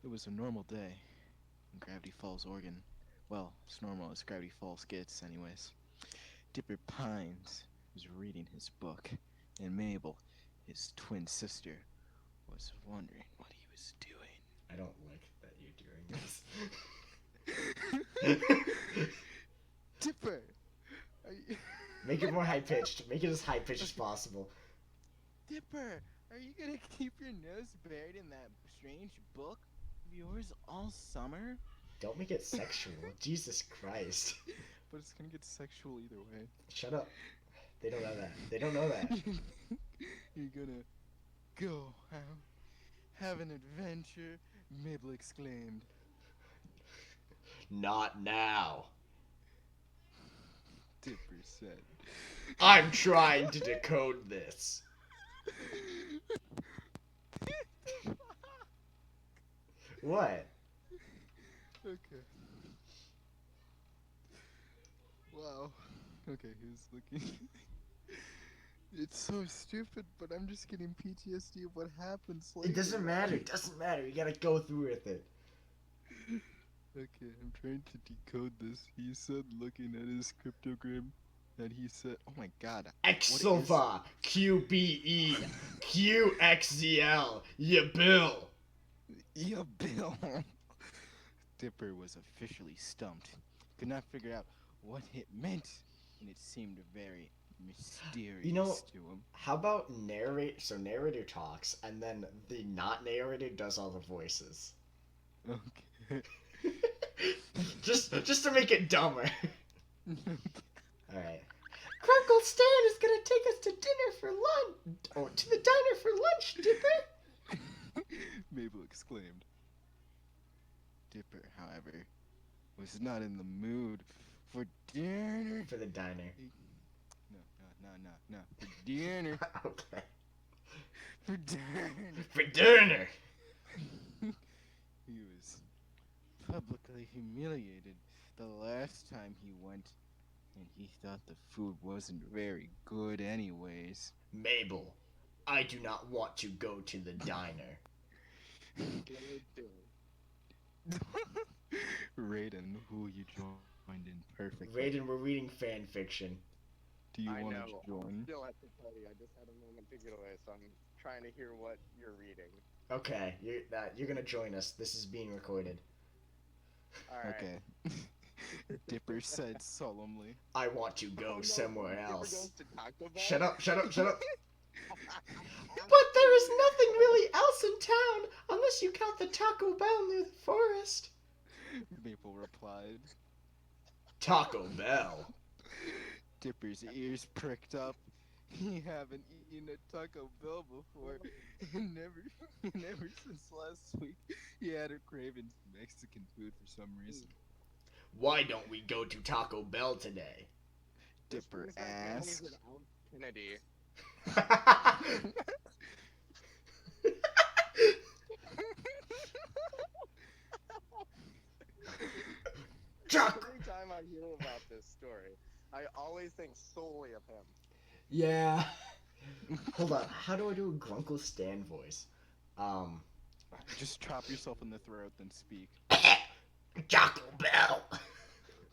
It was a normal day in Gravity Falls, Oregon. Well, as normal as Gravity Falls gets, anyways. Dipper Pines was reading his book, and Mabel, his twin sister, was wondering what he was I don't like that you're doing. doing this. Dipper! Are you... Make it more high pitched. Make it as high pitched as possible. Dipper! Are you gonna keep your nose buried in that strange book of yours all summer? Don't make it sexual. Jesus Christ. But it's gonna get sexual either way. Shut up. They don't know that. They don't know that. You're gonna go have an adventure, Mabel exclaimed. Not now. Dipper said. I'm trying to decode this. What? Okay. Wow. Okay, he's looking. It's so stupid, but I'm just getting PTSD of what happens later. It doesn't matter. It doesn't matter. You gotta go through with it. Okay, I'm trying to decode this. He said, looking at his cryptogram, that he said, "Oh my God, Exilva QBE QXZL Ya Bill." Yeah, Bill." Dipper was officially stumped. Could not figure out what it meant, and it seemed very mysterious to him. How about narrator talks and then the not narrator does all the voices. Okay. just to make it dumber. Alright. Grunkle Stan is gonna take us to dinner for lunch. Oh, to the diner for lunch, Dipper. Mabel exclaimed. Dipper, however, was not in the mood for dinner. For the diner. No. For dinner. Okay. For dinner. For dinner. He was publicly humiliated the last time he went, and he thought the food wasn't very good anyways. Mabel, I do not want to go to the diner. Raiden, who you joined in perfectly. Raiden, we're reading fan fiction. Do you want to join? I still have to tell you, I just had a moment to get away, so I'm trying to hear what you're reading. Okay, you're gonna join us. This is being recorded. Alright. Okay. Dipper said solemnly. I want to go somewhere else. Goes to Taco Bell? Shut up. But there is nothing really else in town unless you count the Taco Bell near the forest. Maple replied. Taco Bell. Dipper's ears pricked up. He haven't eaten a Taco Bell before, and never since last week he had a craving for Mexican food for some reason. Why don't we go to Taco Bell today? Dipper asked. Kennedy. Chuck. Every time I hear about this story, I always think solely of him. Yeah. Hold on. How do I do a Grunkle Stan voice? Just chop yourself in the throat, then speak. Taco Bell.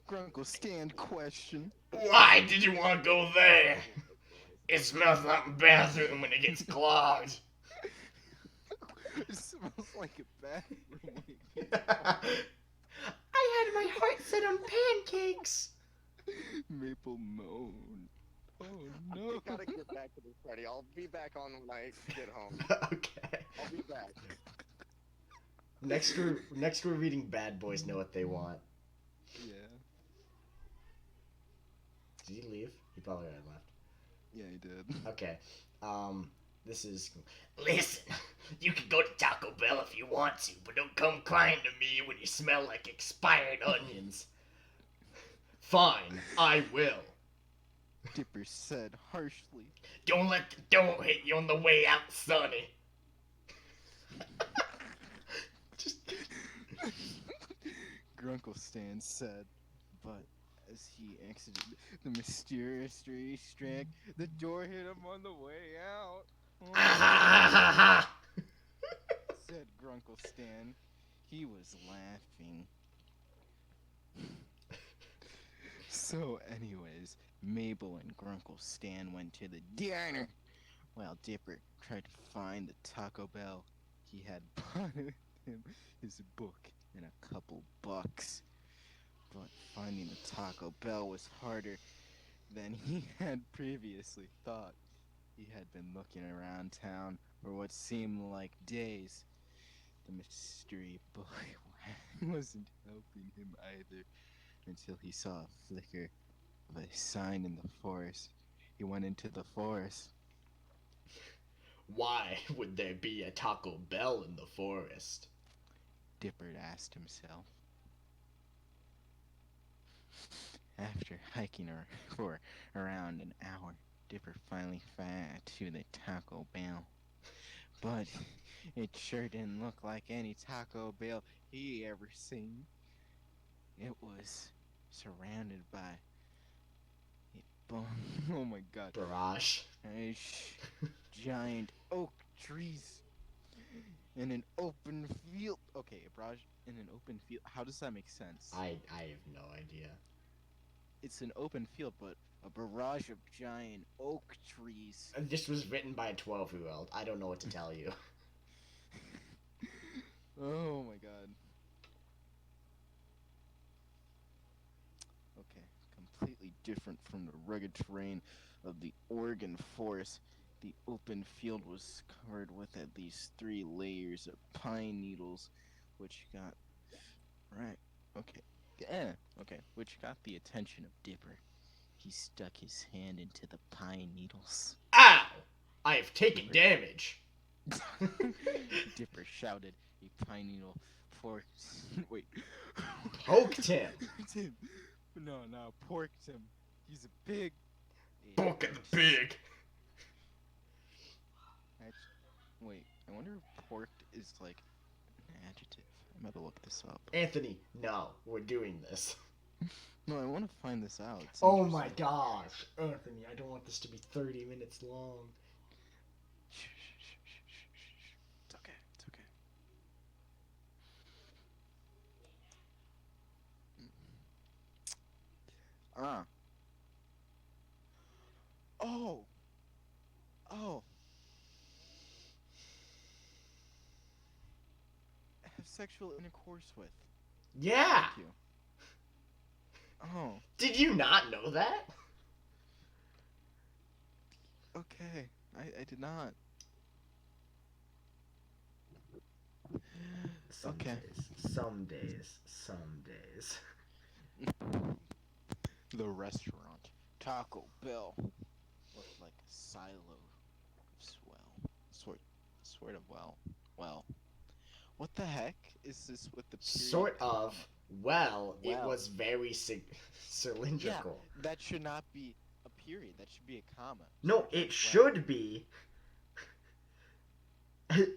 Grunkle stand question. Why did you want to go there? It smells like a bathroom when it gets clogged. It smells like a bathroom. I had my heart set on pancakes. Maple moaned. Oh no. I gotta get back to this party. I'll be back on when I get home. Okay. I'll be back. Next we're reading Bad Boys Know What They Want. Yeah. Did he leave? He probably already left. Yeah, he did. Okay. This is... Listen, you can go to Taco Bell if you want to, but don't come crying to me when you smell like expired onions. Fine, I will. Dipper said harshly. Don't let the door hit you on the way out, Sonny. Just... Grunkle Stan said, but as he exited the mysterious racetrack, the door hit him on the way out. Said Grunkle Stan. He was laughing. So, anyways, Mabel and Grunkle Stan went to the diner while Dipper tried to find the Taco Bell. He had brought with him his book and a couple bucks. But finding the Taco Bell was harder than he had previously thought. He had been looking around town for what seemed like days. The mystery book wasn't helping him either until he saw a flicker of a sign in the forest. He went into the forest. Why would there be a Taco Bell in the forest? Dipper asked himself. After hiking for around an hour, Dipper finally found to the Taco Bell. But it sure didn't look like any Taco Bell he ever seen. It was surrounded by oh my god, Barrage. Giant oak trees in an open field. Okay, a barrage in an open field. How does that make sense? I have no idea. It's an open field, but a barrage of giant oak trees. This was written by a 12-year-old. I don't know what to tell you. Oh my god. Okay, completely different from the rugged terrain of the Oregon forest. The open field was covered with at least 3 layers of pine needles, which got which got the attention of Dipper. He stuck his hand into the pine needles. Ow! I have taken damage. Dipper shouted. A pine needle Poked him. No, porked him. He's a pig. Poking the pig. Wait, I wonder if porked is like an adjective. I'm about to look this up. Anthony, no, we're doing this. No, I want to find this out. It's Oh my gosh. Anthony, I don't want this to be 30 minutes long. It's okay. It's okay. Oh. Have sexual intercourse with. Yeah. Thank you. Oh. Did you not know that? Okay. I did not. Some days. The restaurant, Taco Bell, looked like a silo of sort of well. What the heck is this with the period? Sort of. Well, it Well. was very cylindrical. Yeah, that should not be a period. That should be a comma. No, it should be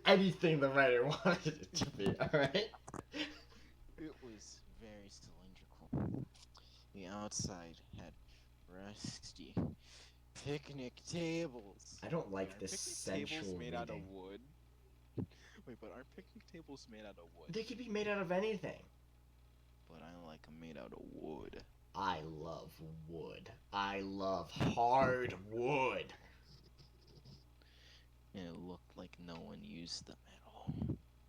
anything the writer wanted it to be, alright? It was very cylindrical. The outside had rusty picnic tables. I don't like Aren't this picnic sensual tables made out of reading. wood? Wait, but aren't picnic tables made out of wood? They could be made out of anything. But I like them made out of wood. I love wood. I love hard wood. And it looked like no one used them at all.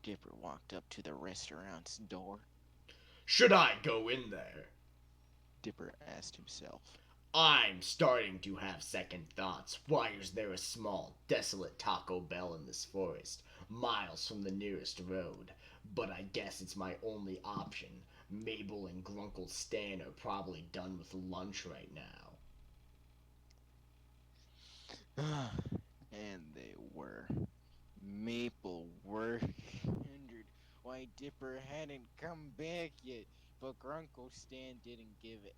Dipper walked up to the restaurant's door. Should I go in there? Dipper asked himself. I'm starting to have second thoughts. Why is there a small, desolate Taco Bell in this forest, miles from the nearest road? But I guess it's my only option. Mabel and Grunkle Stan are probably done with lunch right now. And they were. Maple wondered why Dipper hadn't come back yet, but Grunkle Stan didn't give a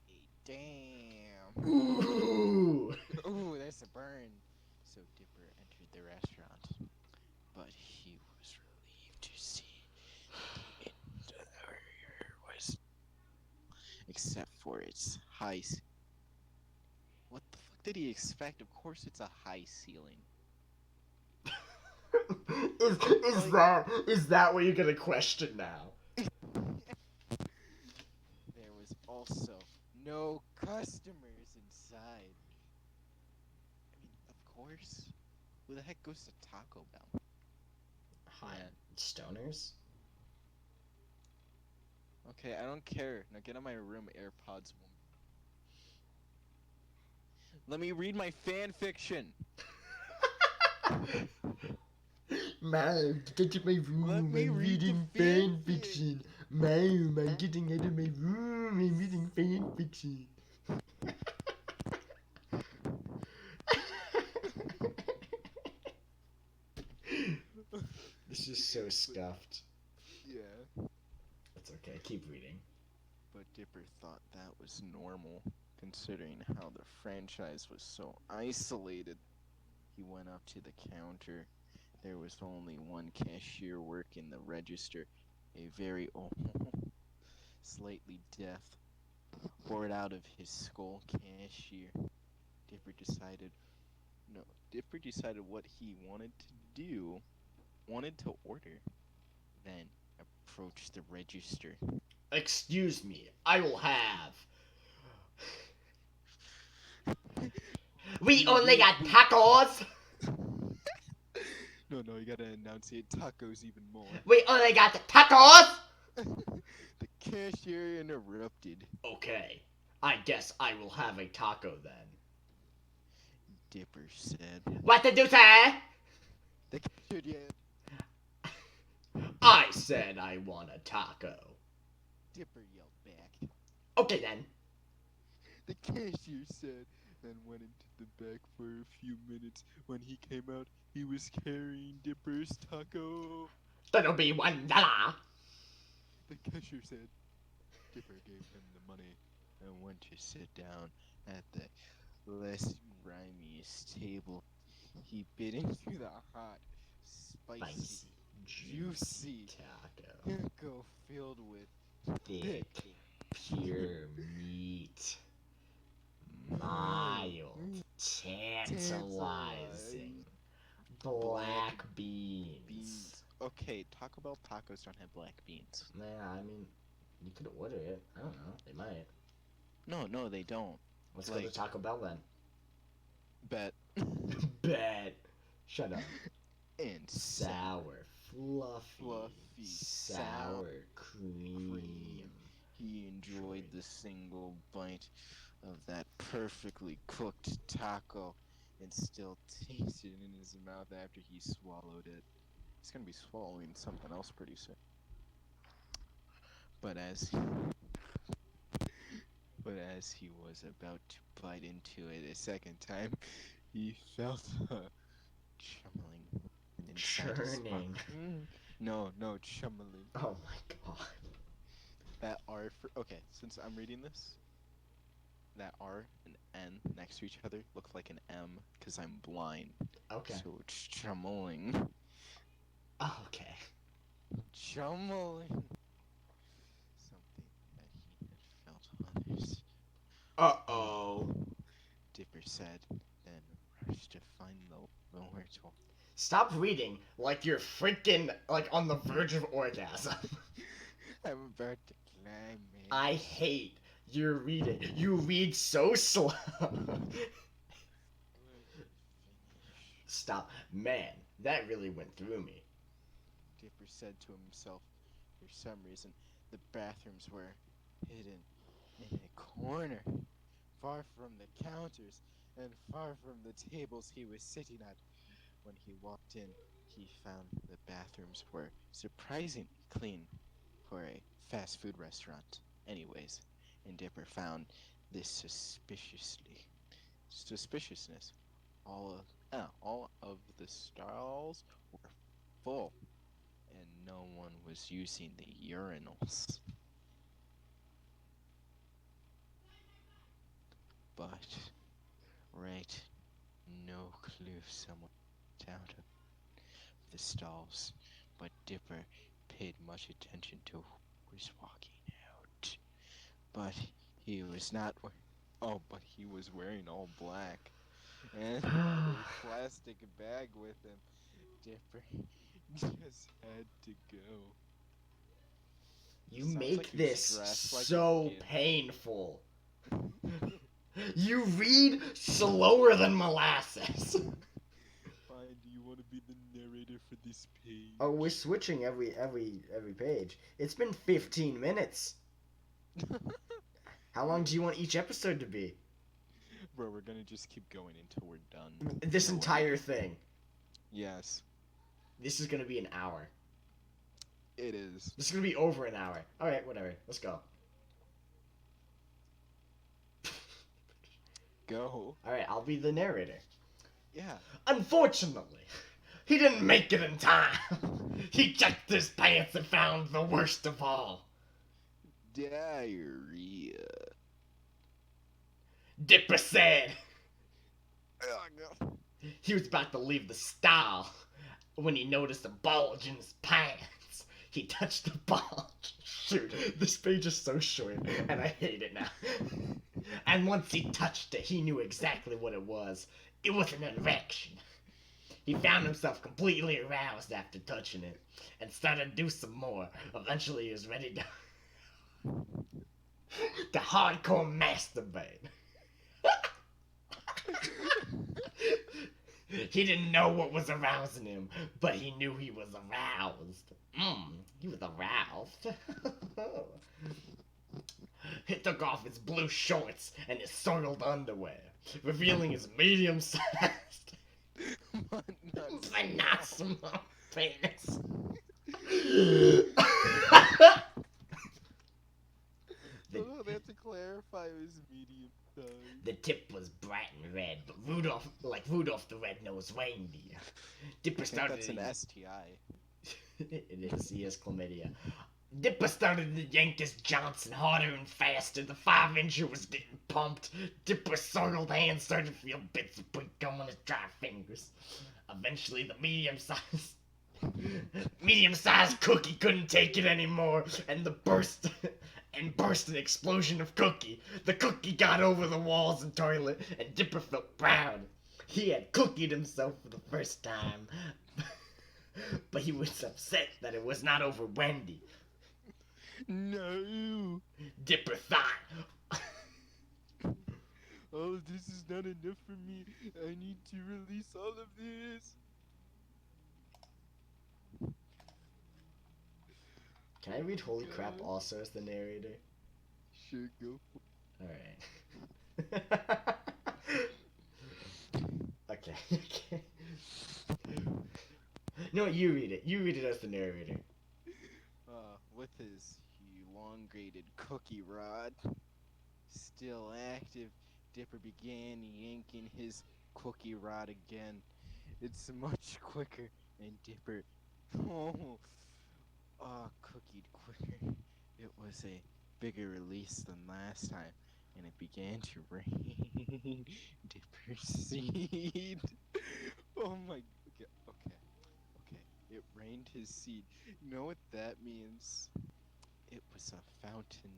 damn. Ooh! Ooh, that's a burn. So Dipper entered the restaurant, but he was relieved to see the interior was, except for its high. What the fuck did he expect? Of course, it's a high ceiling. Is that what you're gonna question now? Also, no customers inside. I mean, of course. Who the heck goes to Taco Bell? Hi, Yeah. stoners. Okay, I don't care. Now get out of my room, AirPods woman. Let me read my fan fiction. Man, get out of my room. Let me I'm read the reading fan fanfic. fiction. Man, I'm getting out of my room. I'm reading fan fiction. This is so scuffed. Yeah. It's okay. Keep reading. But Dipper thought that was normal, considering how the franchise was so isolated. He went up to the counter. There was only one cashier working the register, a very old, slightly deaf, poured out of his skull cashier. Dipper decided, no, Dipper decided what he wanted to order, then approached the register. Excuse me. I will have. We only got tacos. No, you gotta enunciate tacos even more. We only got the tacos. The cashier interrupted. Okay. I guess I will have a taco then. Dipper said. What did you say? The cashier yelled. I said I want a taco. Dipper yelled back. Okay then. The cashier said, and went into the back for a few minutes. When he came out, he was carrying Dipper's taco. That'll be $1. The cashier said. Dipper gave him the money and went to sit down at the less grimiest table. He bit into the hot, spicy, juicy taco filled with thick, pure meat. Mild, tantalizing, black beans. Okay, Taco Bell tacos don't have black beans. Yeah, I mean, you could order it. I don't know. They might. No, they don't. Let's go to Taco Bell then. Bet. Bet. Shut up. And Sour, fluffy, sour sour cream. He enjoyed the single bite of that perfectly cooked taco and still tasted it in his mouth after he swallowed it. He's gonna be swallowing something else pretty soon. But as he was about to bite into it a second time, he felt a chummeling inside his Churning. No, chummeling. Oh my god. That R for okay, since I'm reading this, that R and N next to each other look like an M because I'm blind. Okay. So it's chummeling. Okay. Chummeling. Something that he had felt others. Uh-oh. Dipper said, then rushed to find the lower tool. Stop reading like you're freaking like on the verge of orgasm. I'm about to climb, man. I hate your reading. You read so slow. Stop. Man, that really went through me. Dipper said to himself. For some reason, the bathrooms were hidden in a corner, far from the counters and far from the tables he was sitting at. When he walked in, he found the bathrooms were surprisingly clean for a fast food restaurant. Anyways, and Dipper found this suspiciousness. All of the stalls were full, and no one was using the urinals. But, right, no clue someone out of the stalls, but Dipper paid much attention to who was walking out. But he was not. But he was wearing all black and a plastic bag with him. Dipper just had to go. You Sounds make like you're this stressed like a so kid. painful. You read slower than molasses. Fine, do you want to be the narrator for this page? Oh, we're switching every page. It's been 15 minutes. How long do you want each episode to be? Bro, we're gonna just keep going until we're done. This No way. entire thing. Yes, This is gonna be an hour. it is. This is gonna be over an hour. Alright, whatever. Let's go. Go. Alright, I'll be the narrator. Yeah. Unfortunately, he didn't make it in time. He checked his pants and found the worst of all. Diarrhea. Dipper said Oh, no. he was about to leave the stall when he noticed a bulge in his pants. He touched the bulge. Shoot, this page is so short, and I hate it now. And once he touched it, he knew exactly what it was. It was an erection. He found himself completely aroused after touching it, and started to do some more. Eventually, he was ready to hardcore masturbate. He didn't know what was arousing him, but he knew he was aroused. He was aroused. He took off his blue shorts and his soiled underwear, revealing his medium-sized phenomenal penis. Oh, they have to clarify it was medium size. The tip was bright and red, but like Rudolph the Red-Nosed Reindeer. Dipper I think started that's an STI. It is, he has chlamydia. Dipper started to yank his Johnson harder and faster. The 5-incher was getting pumped. Dipper's soiled hands started to feel bits of pink gum on his dry fingers. Eventually, the medium-sized cookie couldn't take it anymore, and burst an explosion of cookie. The cookie got over the walls and toilet, and Dipper felt proud. He had cookied himself for the first time, but he was upset that it was not over Wendy. No. Dipper thought, Oh, this is not enough for me. I need to release all of this. can I read Holy Crap God. also as the narrator? Sure, go. Alright. Okay. No, you read it. You read it as the narrator. With his elongated cookie rod still active, Dipper began yanking his cookie rod again. It's much quicker, and Dipper, cookied quicker. It was a bigger release than last time, and it began to rain Dipper seed. Oh my, okay. It rained his seed. You know what that means? It was a fountain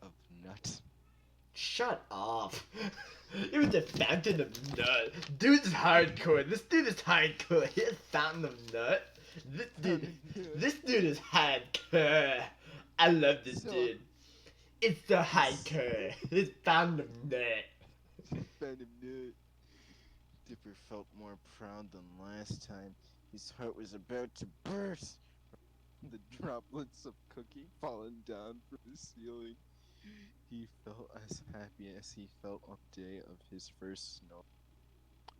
of nut. Shut up. It was a fountain of nut. Dude's hardcore. This dude is hardcore. He's a fountain of nut. This dude is hardcore. I love this dude. It's the hardcore. It's fountain of nut. Fountain of nut. Dipper felt more proud than last time. His heart was about to burst. The droplets of cookie falling down from the ceiling. He felt as happy as he felt on the day of his first snow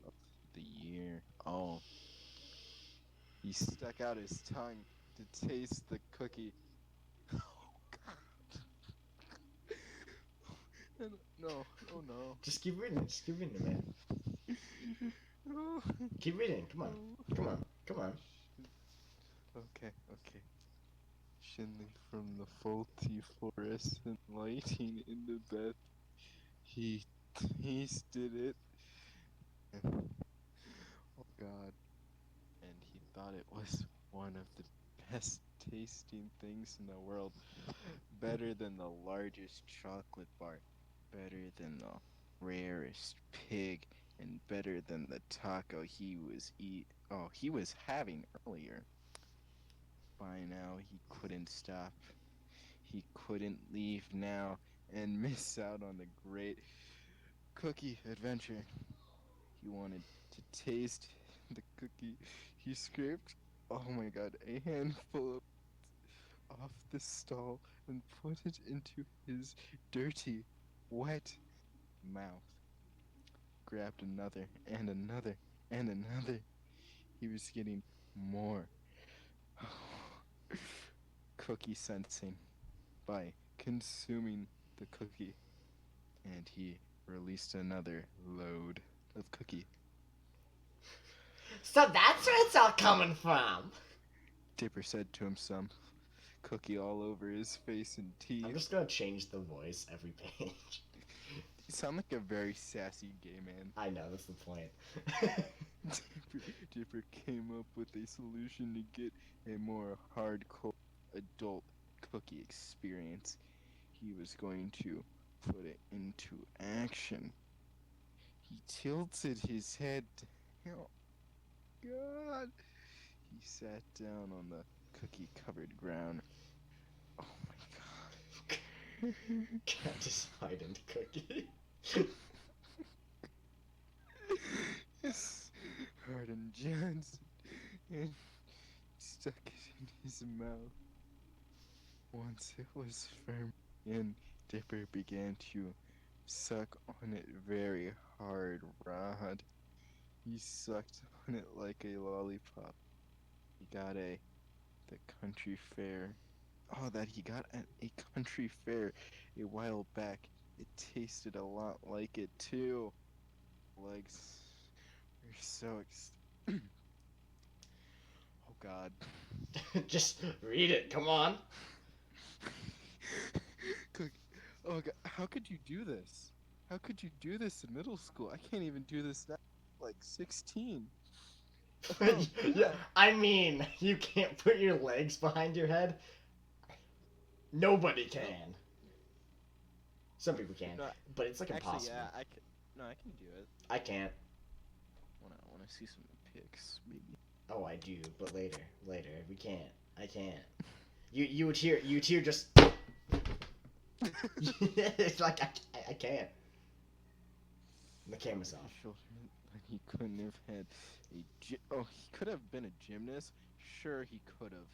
of the year. Oh. He stuck out his tongue to taste the cookie. Oh, God. No, oh no. Just keep reading. Just keep reading, man. Oh. Keep reading. Come on. Come on. Come on. Okay. Shining from the faulty fluorescent lighting in the bed, he tasted it, and oh God, and he thought it was one of the best tasting things in the world, better than the largest chocolate bar, better than the rarest pig, and better than the taco he was having earlier. By now he couldn't stop. He couldn't leave now and miss out on the great cookie adventure. He wanted to taste the cookie. He scraped, oh my god, a handful off the stall and put it into his dirty, wet mouth. Grabbed another and another and another. He was getting more cookie sensing by consuming the cookie. And he released another load of cookie. So that's where it's all coming from. Dipper said to himself, cookie all over his face and teeth. I'm just gonna change the voice every page. You sound like a very sassy gay man. I know, that's the point. Dipper came up with a solution to get a more hardcore adult cookie experience. He was going to put it into action. He tilted his head. Oh, God. He sat down on the cookie-covered ground. Oh my God. Can't decide into cookie. His hardened Johnson and stuck it in his mouth. Once it was firm, and Dipper began to suck on it very hard. Rod. He sucked on it like a lollipop. He got the country fair. Oh, that he got at a country fair a while back. It tasted a lot like it too. Legs were so oh God. Just read it, come on. Oh God, how could you do this? How could you do this in middle school? I can't even do this now. Like 16. Oh, Yeah, I mean, you can't put your legs behind your head. Nobody can. Some people can, No, but it's like actually, impossible. yeah, I can do it. I can't. Wanna see some pics, maybe. Oh, I do, but later. We can't. I can't. You would hear just. It's like I can't. And the camera's off. Shoulder, but he couldn't have had oh, he could have been a gymnast. Sure, he could have.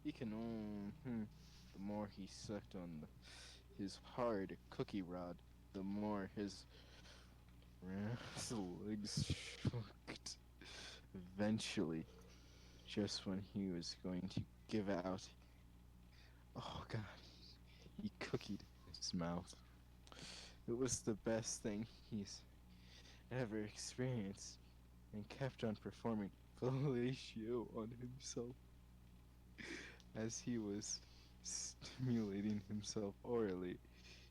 He can. The more he sucked on his hard cookie rod, the more his legs shook. Eventually, just when he was going to give out, oh God, he cookied his mouth. It was the best thing he's ever experienced, and kept on performing fellatio on himself as he was stimulating himself orally.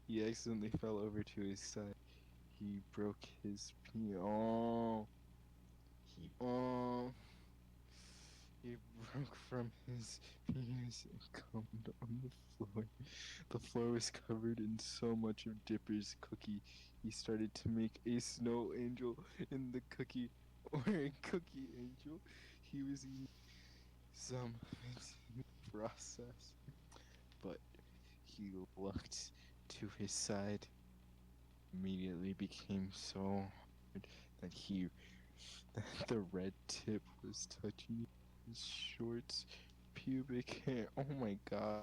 He accidentally fell over to his side. He broke his oh. He broke from his penis and cummed on the floor. The floor was covered in so much of Dipper's cookie. He started to make a snow angel in the cookie, or a cookie angel. He was eating some in the process, but he looked to his side. Immediately became so hard that the red tip was touching his shorts, pubic hair. Oh my God.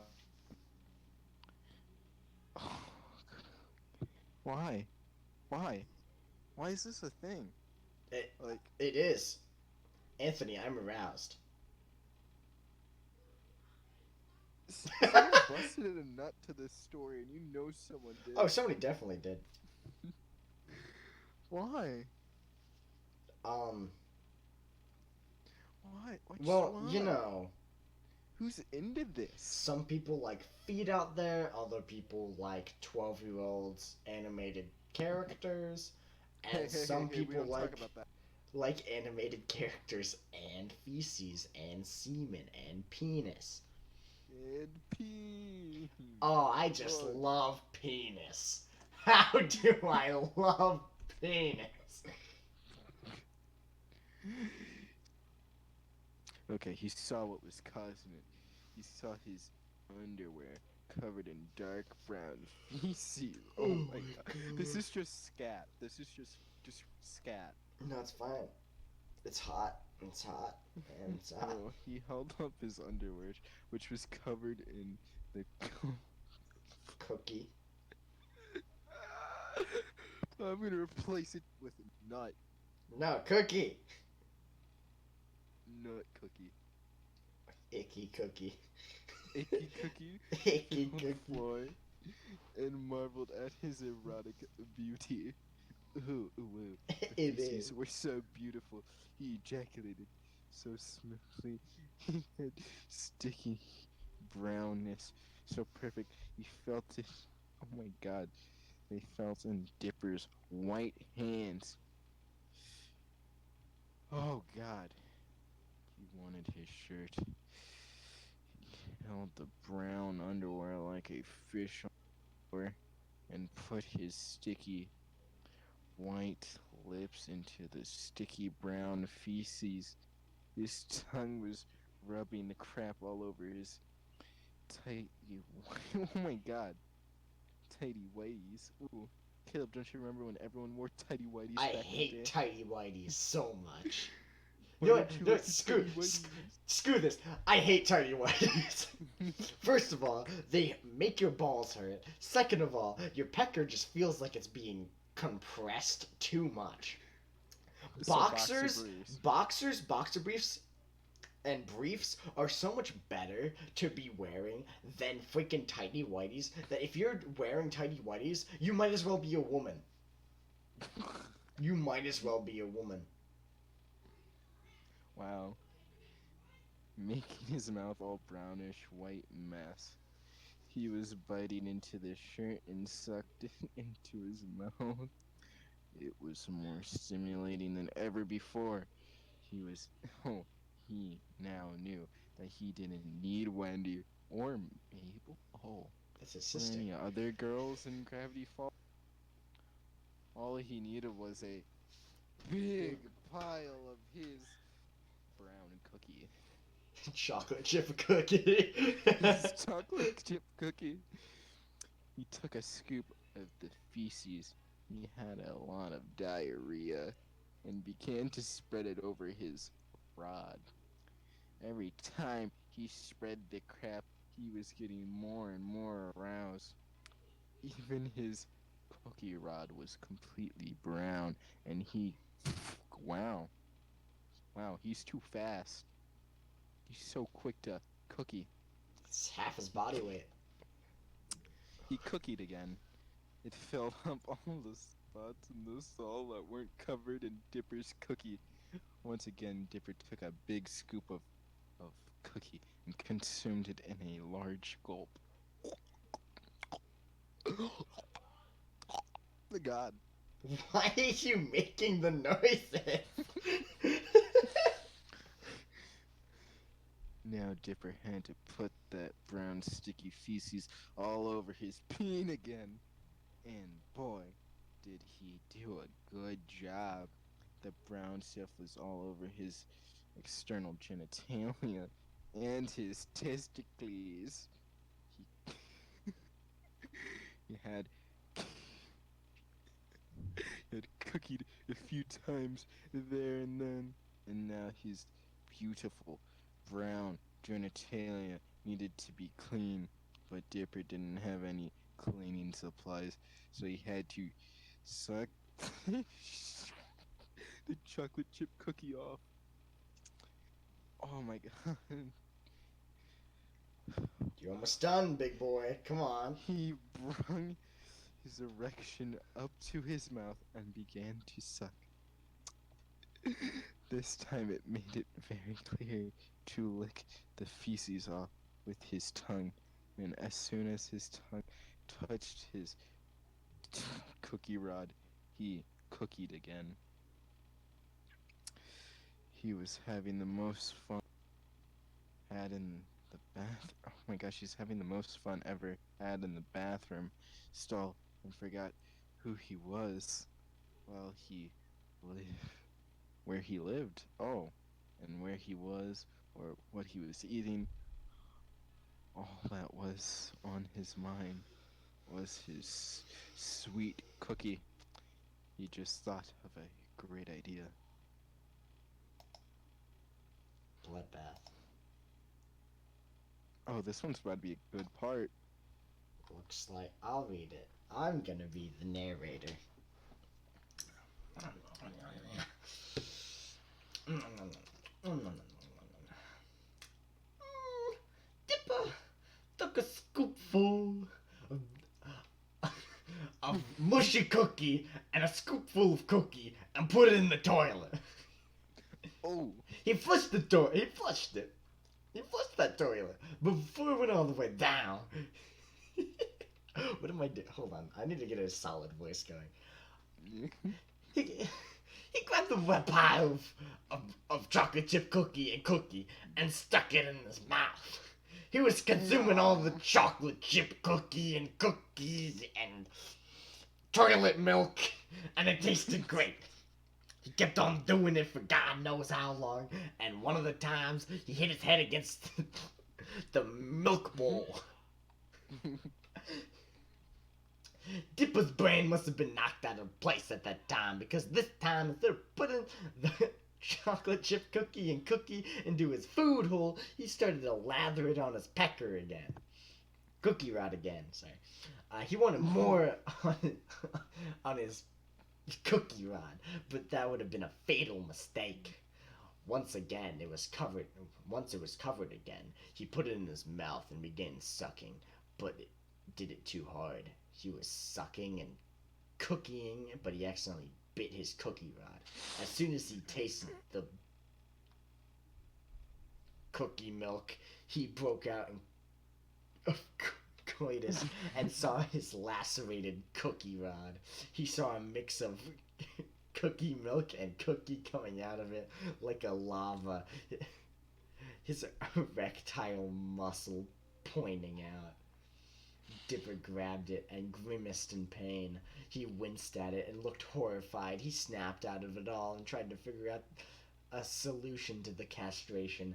Oh, why? Why? Why is this a thing? It is. Anthony, I'm aroused. Someone busted a nut to this story, and you know someone did. Oh, somebody definitely did. Why? Um. Why? Well, why? you know, Who's into this? some people like feet out there. Other people like 12-year-olds animated characters, and some we people don't like talk about that. like animated characters and feces and semen and penis. And pee. Oh, I just Look. love penis. How do I love penis? Okay, he saw what was causing it. He saw his underwear covered in dark brown feces. Oh Oh my my god. This god. is just scat. This is just scat. No, it's fine. It's hot. It's hot. And it's hot. Oh, he held up his underwear, which was covered in the. Cookie. I'm gonna replace it with nut. No, cookie. Nut cookie. Icky cookie. Icky cookie Icky on the cookie. floor and marveled at his erotic beauty. Ooh, ooh, ooh. The It feces is. were so beautiful. He ejaculated so smoothly. He had sticky brownness so perfect. He felt it. Oh my god. They felt in Dipper's white hands. Oh god. He wanted his shirt. He held the brown underwear like a fish on the floor and put his sticky white lips into the sticky brown feces. His tongue was rubbing the crap all over his tighty. Oh my god, tighty whities. Ooh, Caleb, don't you remember when everyone wore tighty whities I back in the hate day? tidy whities so much. Why You know don't what? you No, like the screw, tighty whities? screw this. I hate tidy whities. First of all, they make your balls hurt. Second of all, your pecker just feels like it's being compressed too much. So boxer Boxers, briefs. boxer briefs, and briefs are so much better to be wearing than freaking tidy whities that if you're wearing tidy whities, you might as well be a woman. You might as well be a woman. Wow, making his mouth all brownish white mess. He was biting into the shirt and sucked it into his mouth. It was more stimulating than ever before. He was. Oh, he now knew that he didn't need Wendy or Mabel. Oh, That's his or sister. any other girls in Gravity Falls. All he needed was a big pile of his brown cookie. Chocolate chip cookie. His chocolate chip cookie. He took a scoop of the feces. He had a lot of diarrhea and began to spread it over his rod. Every time he spread the crap, he was getting more and more aroused. Even his cookie rod was completely brown, and he. Wow. Wow, he's too fast. He's so quick to cookie. It's half his body weight. He cookied again. It filled up all the spots in the stall that weren't covered in Dipper's cookie. Once again, Dipper took a big scoop of cookie and consumed it in a large gulp. The god. Why are you making the noises? Now Dipper had to put that brown sticky feces all over his peen again. And boy, did he do a good job. The brown stuff was all over his external genitalia and his testicles. He, he had had cookied a few times there and then, and now his beautiful brown genitalia needed to be clean, but Dipper didn't have any cleaning supplies, so he had to suck the chocolate chip cookie off. Oh my god. You're almost done, big boy. Come on. He brung his erection up to his mouth and began to suck. This time it made it very clear to lick the feces off with his tongue, and as soon as his tongue touched his cookie rod, he cookied again. He was having the most fun had in the bath. Oh my gosh, he's having the most fun ever had in the bathroom stall and forgot who he was while he lived. Where he lived. Oh, and where he was or what he was eating. Oh that was on his mind was his sweet cookie. He just thought of a great idea. Bloodbath. Oh, this one's about to be a good part. Looks like I'll read it. I'm gonna be the narrator. Dipper took a scoopful of mushy cookie and a scoopful of cookie and put it in the toilet. Oh, He flushed the toilet. He flushed it. He flushed that toilet. But before it went all the way down. What am I doing? Hold on. I need to get a solid voice going. He grabbed the wet pile of chocolate chip cookie and stuck it in his mouth. He was consuming all the chocolate chip cookie and cookies and toilet milk, and it tasted great. He kept on doing it for God knows how long, and one of the times he hit his head against the milk bowl. Dipper's brain must have been knocked out of place at that time, because this time, instead of putting the chocolate chip cookie into his food hole, he started to lather it on his pecker again. Cookie rod again, sorry. He wanted more on his cookie rod, but that would have been a fatal mistake. Once it was covered again, he put it in his mouth and began sucking, but it did it too hard. He was sucking and cookieing, but he accidentally bit his cookie rod. As soon as he tasted the cookie milk, he broke out in coitus and saw his lacerated cookie rod. He saw a mix of cookie milk and cookie coming out of it like a lava. His erectile muscle pointing out. Dipper grabbed it and grimaced in pain. He winced at it and looked horrified. He snapped out of it all and tried to figure out a solution to the castration,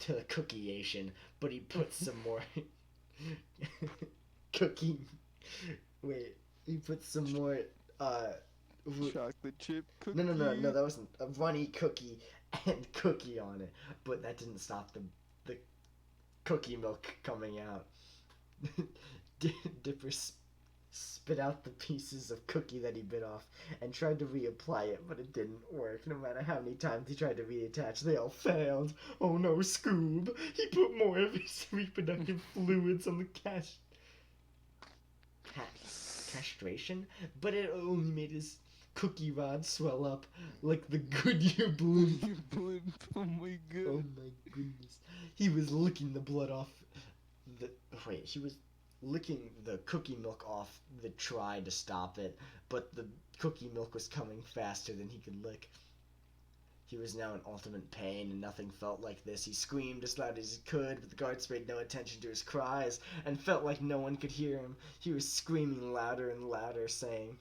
to the cookieation, but he put some more cookie. Wait, he put some more chocolate chip cookie. No, that wasn't a runny cookie and cookie on it, but that didn't stop the cookie milk coming out. Dipper spit out the pieces of cookie that he bit off and tried to reapply it, but it didn't work. No matter how many times he tried to reattach, they all failed. Oh no, Scoob! He put more of his reproductive fluids on the castration, but it only made his cookie rod swell up like the Goodyear balloon. Oh my god. Oh my goodness. He was licking the blood off he was licking the cookie milk off the try to stop it, but the cookie milk was coming faster than he could lick. He was now in ultimate pain, and nothing felt like this. He screamed as loud as he could, but the guards paid no attention to his cries, and felt like no one could hear him. He was screaming louder and louder, saying,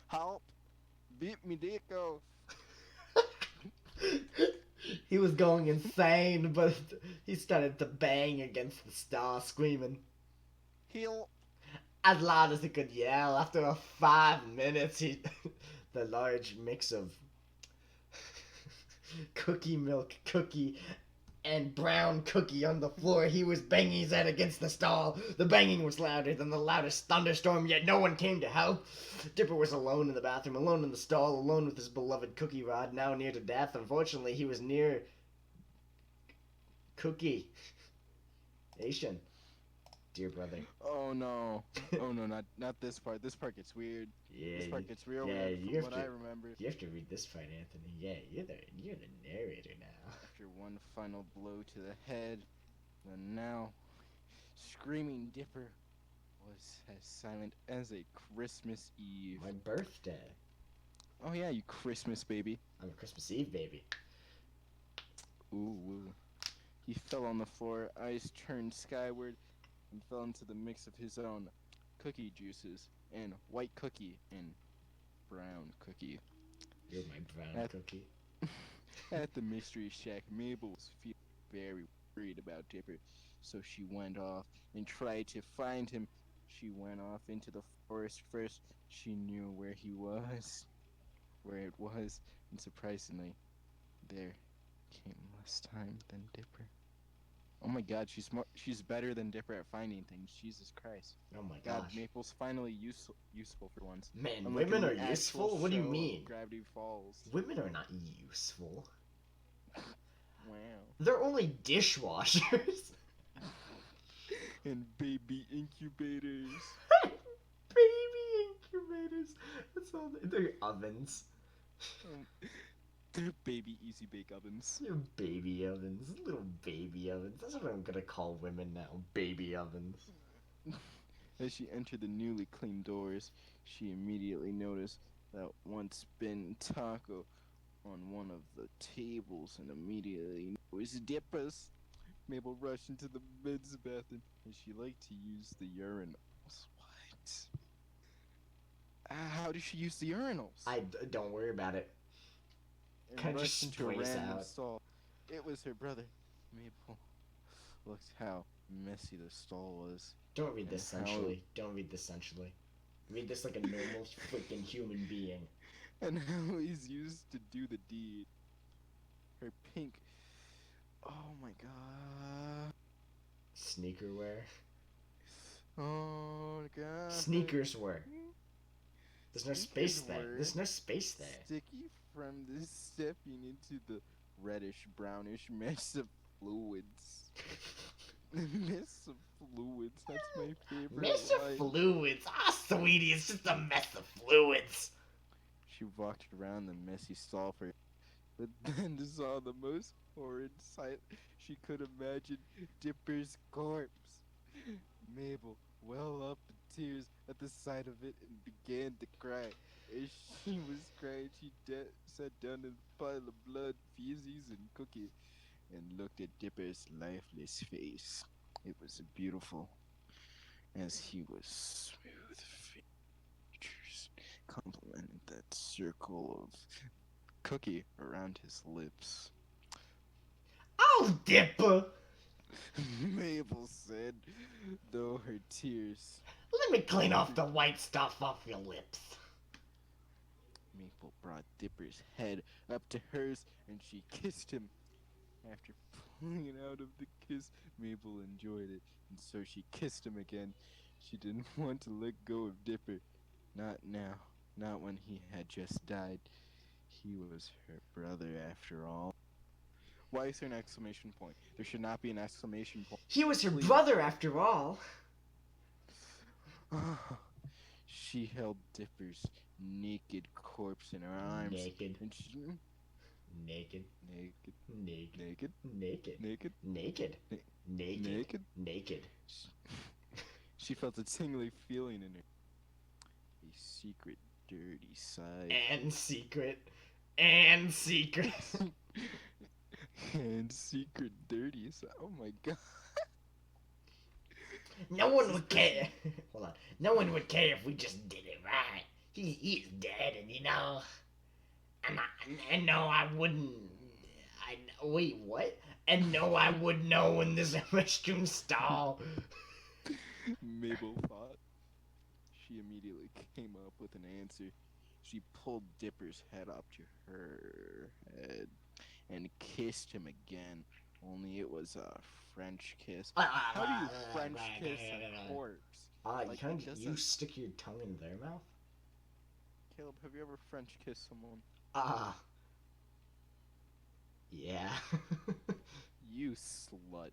"Help! Beat me dick off!" He was going insane, but he started to bang against the star, screaming, "Heal!" as loud as he could yell. After 5 minutes, the large mix of cookie milk, cookie, and brown cookie on the floor, he was banging his head against the stall. The banging was louder than the loudest thunderstorm, yet no one came to help. Dipper was alone in the bathroom, alone in the stall, alone with his beloved cookie rod, now near to death. Unfortunately, he was near cookie nation. Dear brother. Oh no! Oh no! Not this part. This part gets weird. Yeah, This part gets real yeah, weird you from have what to- I remember. You have to read this part, Anthony. Yeah, you're the narrator now. After one final blow to the head, the now screaming Dipper was as silent as a Christmas Eve. My birthday. Oh yeah, you Christmas baby. I'm a Christmas Eve baby. Ooh, woo. He fell on the floor, eyes turned skyward, and fell into the mix of his own cookie juices and white cookie and brown cookie. You're my brown That- cookie. At the mystery shack, Mabel was feeling very worried about Dipper. So she went off and tried to find him. She went off into the forest first. She knew where it was, and surprisingly, there came less time than Dipper. Oh my God, she's better than Dipper at finding things. Jesus Christ. Oh my God, gosh. Maple's finally useful for once. Man, Unlike women in are the actual useful? What do you show mean? of Gravity Falls. Women are not useful. Wow. They're only dishwashers. And baby incubators. Baby incubators. That's all. They're ovens. Um, they're baby easy bake ovens. They're baby ovens. Little baby ovens. That's what I'm gonna call women now. Baby ovens. As she entered the newly cleaned doors, she immediately noticed that once been taco on one of the tables, and immediately it was Dipper's. Mabel rushed into the men's bathroom, and she liked to use the urinals. What? How did she use the urinals? Don't worry about it. And Kinda rushed just into a sprays random out. stall. It was her brother. Mabel looked how messy the stall was. Don't read this And how- sensually. Don't read this sensually. Read this like a normal freaking human being. And how he's used to do the deed. Her pink. Oh my God. Sneaker wear. Oh God. Sneakers wear. There's no space Sneakers there. wear. There's no space there. Sticky from the stepping into the reddish brownish mess of fluids. Mess of fluids. That's my favorite. Mess of line. fluids. Ah, sweetie, it's just a mess of fluids. She walked around the messy stall for, but then saw the most horrid sight she could imagine: Dipper's corpse. Mabel well up in tears at the sight of it and began to cry. As she was crying, she sat down in a pile of blood, feces, and cookie, and looked at Dipper's lifeless face. It was beautiful, as he was smooth features complemented that circle of cookie around his lips. Oh, Dipper! Mabel said, though her tears. Let me clean off the white stuff off your lips. Maple brought Dipper's head up to hers, and she kissed him. After pulling out of the kiss, Mabel enjoyed it, and so she kissed him again. She didn't want to let go of Dipper. Not now. Not when he had just died. He was her brother after all. Why is there an exclamation point? There should not be an exclamation point. He was her Please. brother after all. She held Dipper's naked corpse in her arms. Naked. And she... Naked. Naked. Naked. Naked. Naked. Naked. Naked. Naked. Naked. Naked. She felt a tingly feeling in her. A secret, dirty side. And secret. And secret. And secret, dirty side. Oh my God. No one would care. Hold on. No one would care if we just did it right. He's dead, and and no, I wouldn't. Wait, what? And no, I would know in this restroom stall. Mabel thought. She immediately came up with an answer. She pulled Dipper's head up to her head and kissed him again. Only it was a French kiss. How do you French kiss a corpse? You stick your tongue in their mouth? Caleb, have you ever French kissed someone? Yeah. You slut.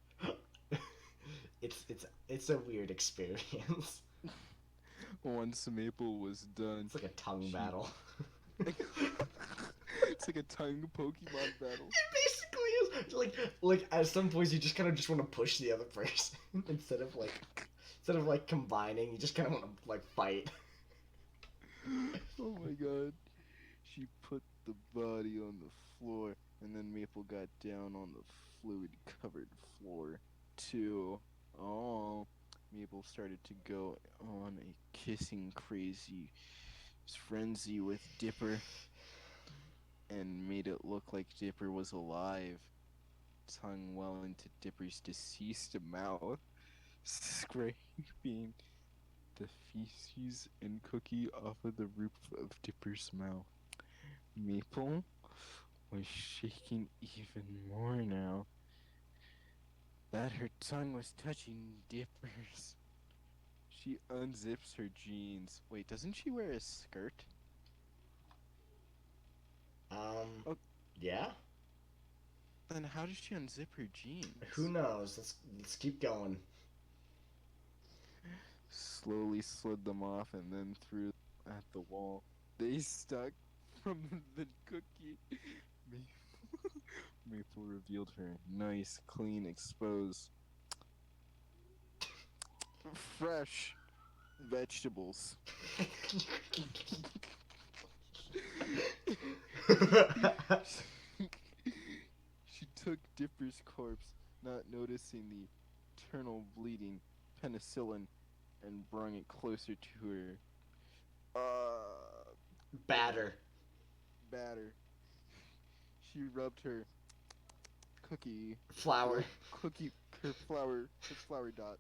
It's a weird experience. Once Maple was done, It's like a tongue battle. it's like a tongue Pokemon battle. It basically is like at some points you just kind of just want to push the other person instead of like combining. You just kind of want to like fight. Oh my God. She put the body on the floor, and then Maple got down on the fluid-covered floor too. Oh, Maple started to go on a kissing crazy frenzy with Dipper, and made it look like Dipper was alive. tongue well into Dipper's deceased mouth, scraping the feces and cookie off of the roof of Dipper's mouth. Maple was shaking even more now that her tongue was touching Dipper's. She unzips her jeans. Wait, doesn't she wear a skirt? Oh. Yeah? Then how does she unzip her jeans? Who knows? Let's keep going. Slowly slid them off and then threw at the wall. They stuck from the cookie. Maple revealed her nice, clean, exposed, fresh vegetables. She took Dipper's corpse, not noticing the eternal bleeding penicillin, and brought it closer to her. Batter. She rubbed her cookie Flour. her flour dot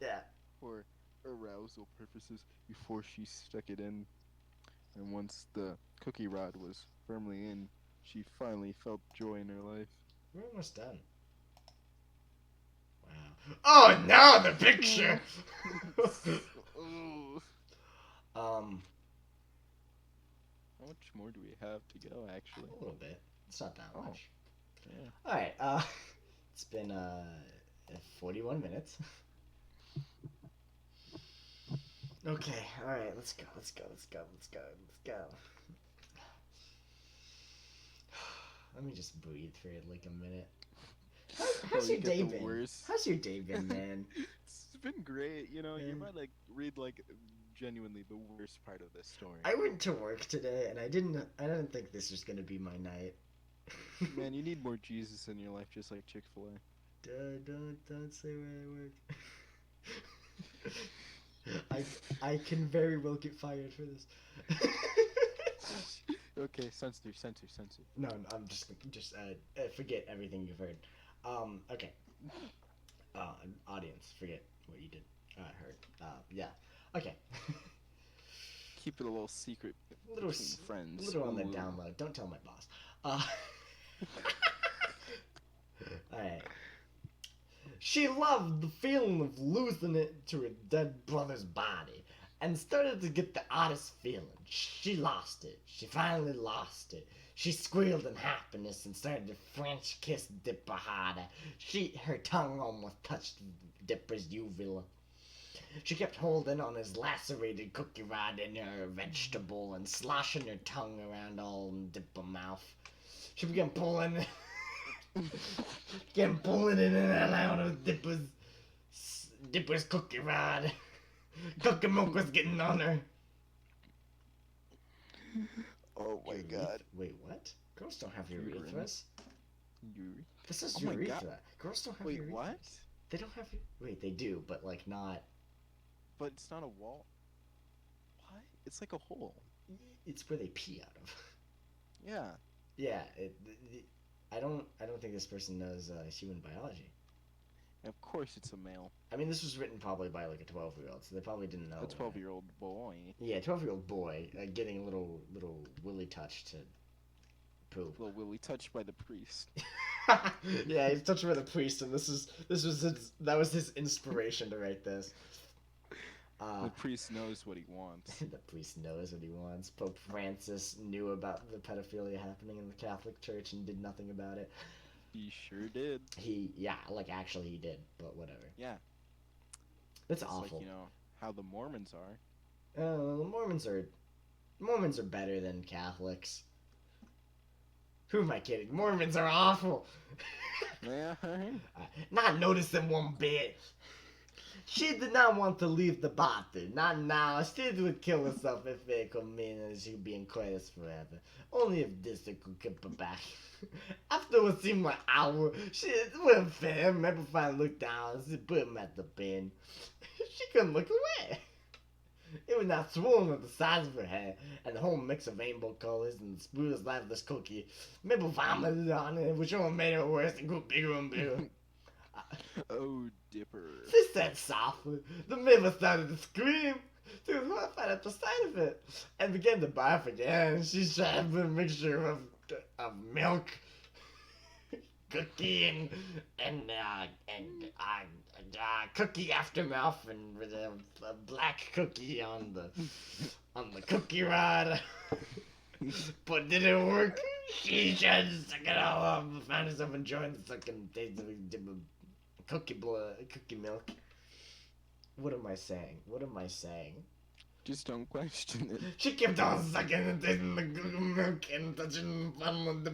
Yeah. for arousal purposes before she stuck it in. And once the cookie rod was firmly in, she finally felt joy in her life. We're almost done. Wow. Oh, now the picture! Ooh. How much more do we have to go, actually? A little bit. It's not that much. Yeah. Alright, it's been 41 minutes. Okay, alright, let's go. Let me just breathe for like a minute. How's your day been? How's your day been, man? It's been great. You know, you might like read like genuinely the worst part of this story. I went to work today and I didn't think this was gonna be my night. Man, you need more Jesus in your life, just like Chick-fil-A. Don't say where I work. I can very well get fired for this. Okay, censor. No, I'm just forget everything you've heard. Okay. Audience, forget what you did. Heard. Yeah. Okay. Keep it a little secret between friends. Little on the download. Don't tell my boss. Alright. She loved the feeling of losing it to her dead brother's body and started to get the oddest feeling. She lost it. She finally lost it. She squealed in happiness and started to French kiss Dipper harder. Her tongue almost touched Dipper's uvula. She kept holding on his lacerated cookie rod in her vegetable and sloshing her tongue around all in Dipper's mouth. She began pulling it in and out of Dipper's cookie rod. Cookie milk was getting on her. Oh my god. Wait, what? Girls don't have urethras. This is Oh my urethra. God. Girls don't have Wait, urethras. what? They don't have. Wait, they do, but like not. But it's not a wall. What? It's like a hole. It's where they pee out of. Yeah. Yeah. I don't think this person knows human biology. Of course it's a male. I mean, this was written probably by like a 12-year-old, so they probably didn't know. A 12-year-old boy. Yeah, 12-year-old boy getting a little willy touch to poop. Little Willie touched by the priest. Yeah, he's touched by the priest, and that was his inspiration to write this. The priest knows what he wants. The priest knows what he wants. Pope Francis knew about the pedophilia happening in the Catholic Church and did nothing about it. He sure did. Actually he did, but whatever. Yeah. That's It's awful. like, you know, how the Mormons are. Mormons are better than Catholics. Who am I kidding? Mormons are awful. Yeah. Not noticing one bit. She did not want to leave the body. Not now. She would kill herself if they come in and she'd be in credits forever. Only if this could keep her back. After what seemed like hour, she went fair. Remember finally looked down and she put him at the bin. She couldn't look away. It was now swollen at the sides of her head, and the whole mix of rainbow colors and the smooth, lifeless cookie. Mabel vomited on it, which only made it worse and grew bigger and bigger. Oh, Dipper. She said softly. The Mabel started to scream. She was horrified at the sight of it, and began to barf again. She tried a mixture of milk, cookie, and cookie aftermath, and with a black cookie on the cookie rod. But did it work? She tried to suck it all up, and found herself enjoying the sucking taste of cookie milk. What am I saying? What am I saying? Just don't question it. She kept on sucking and tasting the milk and touching the bottom of the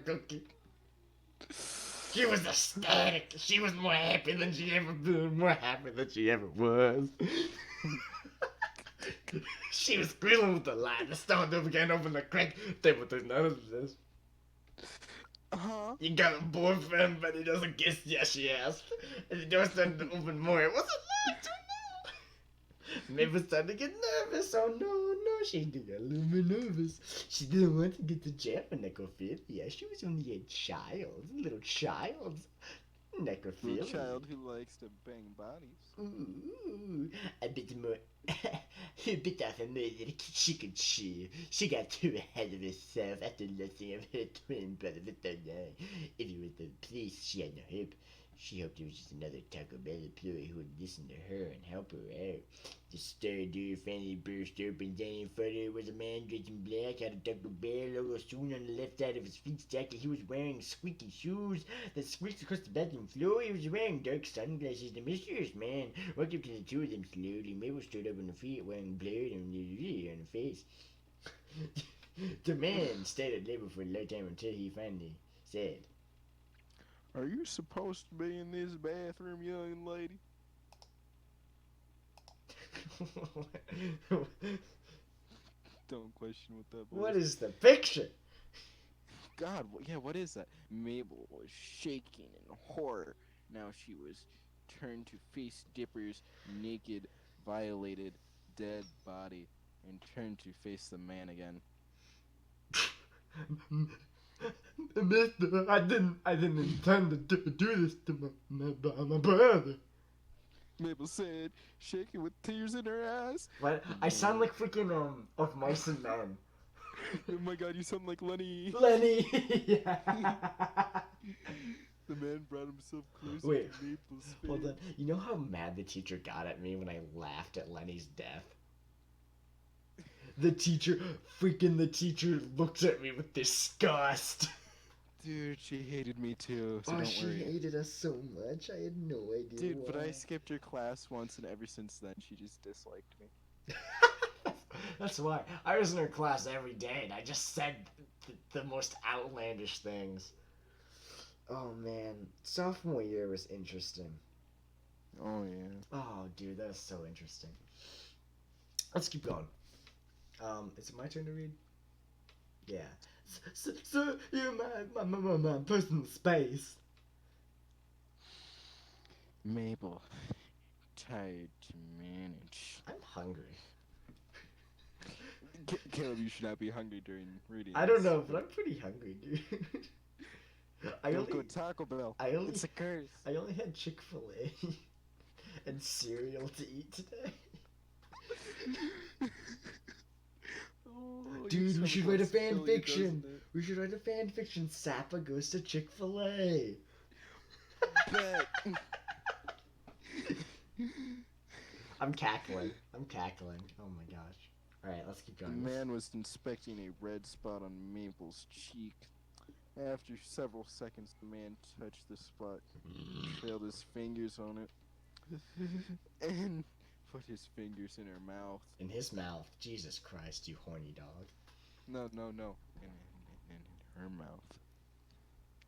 cookie. She was ecstatic. She was more happy than she ever been. More happy than she ever was. She was squealing with delight. The stone door began to open the crack. Table took notice of this. Uh-huh. You got a boyfriend, but he doesn't kiss you, she asked. And the door started to open more. It wasn't locked, oh no! Maeve started to get nervous. Oh no, she got a little bit nervous. She didn't want to get the jam for necrophilia. She was only a little child. Necrophilia. Little child who likes to bang bodies. Ooh, a bit more, a bit of a more than she could chew. She got too ahead of herself after losing of her twin brother for so long. If it was the police, she had no hope. She hoped it was just another Taco Bell employee who would listen to her and help her out. The store door finally burst open. Down in front of her was a man dressed in black, had a Taco Bell logo sewn on the left side of his feet jacket. He was wearing squeaky shoes that squeaked across the bathroom floor. He was wearing dark sunglasses. The mysterious man walked up to the two of them slowly. Mabel stood up on her feet, wearing blood on her face. The man stared at Mabel for a long time until he finally said, "Are you supposed to be in this bathroom, young lady?" Don't question what that was. What is the picture? God, what is that? Mabel was shaking in horror. Now she was turned to face Dipper's naked, violated, dead body, and turned to face the man again. Mister, I didn't intend to do this to my brother. Mabel said, shaking with tears in her eyes. What? I sound like freaking of Mice and Men. Oh my God, you sound like Lenny. Lenny. Yeah. The man brought himself closer Wait, to Mabel's face. Hold on. You know how mad the teacher got at me when I laughed at Lenny's death? The teacher looked at me with disgust. Dude, she hated me too, so Oh, don't she worry. hated us so much. I had no idea. Dude, but why. I skipped her class once, and ever since then, she just disliked me. That's why. I was in her class every day, and I just said the most outlandish things. Oh man, sophomore year was interesting. Oh yeah. Oh dude, that was so interesting. Let's keep going. Is it my turn to read? Yeah. So you're my personal space. Mabel, tired to manage. I'm hungry. Caleb, you should not be hungry during reading. I don't this. know, but I'm pretty hungry, dude. Don't go Taco Bell. It's a curse. I only had Chick-fil-A and cereal to eat today. Oh, Dude, we should write a fan silly, fiction. doesn't it? We should write a fan fiction. Sappa goes to Chick-fil-A. Bet. I'm cackling. Oh my gosh. Alright, let's keep The going. man was inspecting a red spot on Mabel's cheek. After several seconds, the man touched the spot, trailed his fingers on it, and put his fingers in her mouth. In his mouth. Jesus Christ, you horny dog. No. In her mouth.